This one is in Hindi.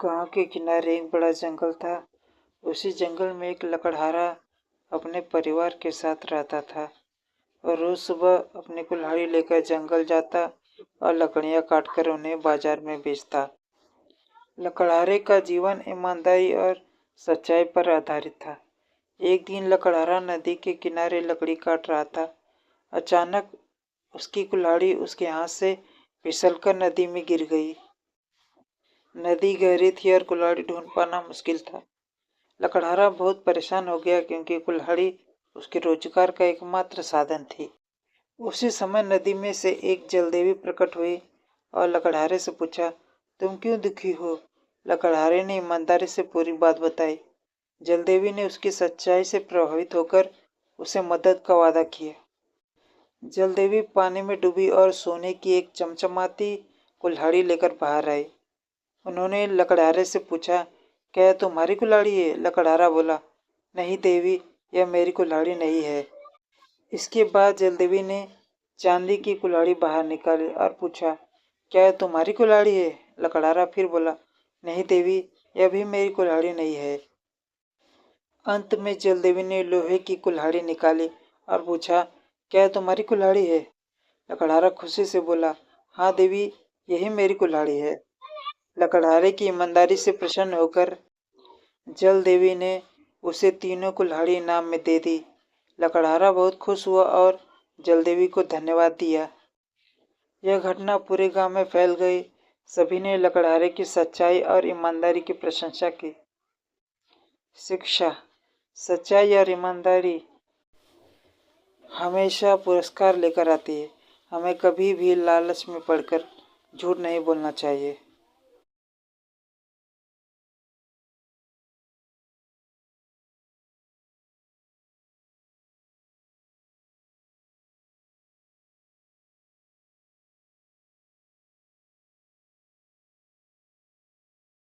गांव के किनारे एक बड़ा जंगल था। उसी जंगल में एक लकड़हारा अपने परिवार के साथ रहता था और रोज सुबह अपनी कुल्हाड़ी लेकर जंगल जाता और लकड़ियां काटकर उन्हें बाजार में बेचता। लकड़हारे का जीवन ईमानदारी और सच्चाई पर आधारित था। एक दिन लकड़हारा नदी के किनारे लकड़ी काट रहा था। अचानक उसकी कुल्हाड़ी उसके हाथ से फिसलकर नदी में गिर गई। नदी गहरी थी और कुल्हाड़ी ढूंढ पाना मुश्किल था। लकड़हारा बहुत परेशान हो गया क्योंकि कुल्हाड़ी उसके रोजगार का एकमात्र साधन थी। उसी समय नदी में से एक जलदेवी प्रकट हुई और लकड़हारे से पूछा, तुम क्यों दुखी हो? लकड़हारे ने ईमानदारी से पूरी बात बताई। जलदेवी ने उसकी सच्चाई से प्रभावित होकर उसे मदद का वादा किया। जलदेवी पानी में डूबी और सोने की एक चमचमाती कुल्हाड़ी लेकर बाहर आई। उन्होंने लकड़हारे से पूछा, क्या यह तुम्हारी कुल्हाड़ी है? लकड़हारा बोला, नहीं देवी, यह मेरी कुल्हाड़ी नहीं है। इसके बाद जलदेवी ने चांदी की कुल्हाड़ी बाहर निकाली और पूछा, क्या यह तुम्हारी कुल्हाड़ी है? लकड़हारा फिर बोला, नहीं देवी, यह भी मेरी कुल्हाड़ी नहीं है। अंत में जलदेवी ने लोहे की कुल्हाड़ी निकाली और पूछा, क्या यह तुम्हारी कुल्हाड़ी है? लकड़हारा खुशी से बोला, हाँ देवी, यही मेरी कुल्हाड़ी है। लकड़हारे की ईमानदारी से प्रसन्न होकर जल देवी ने उसे तीनों कुल्हाड़ी इनाम में दे दी। लकड़हारा बहुत खुश हुआ और जल देवी को धन्यवाद दिया। यह घटना पूरे गांव में फैल गई। सभी ने लकड़हारे की सच्चाई और ईमानदारी की प्रशंसा की। शिक्षा: सच्चाई और ईमानदारी हमेशा पुरस्कार लेकर आती है। हमें कभी भी लालच में पड़कर झूठ नहीं बोलना चाहिए।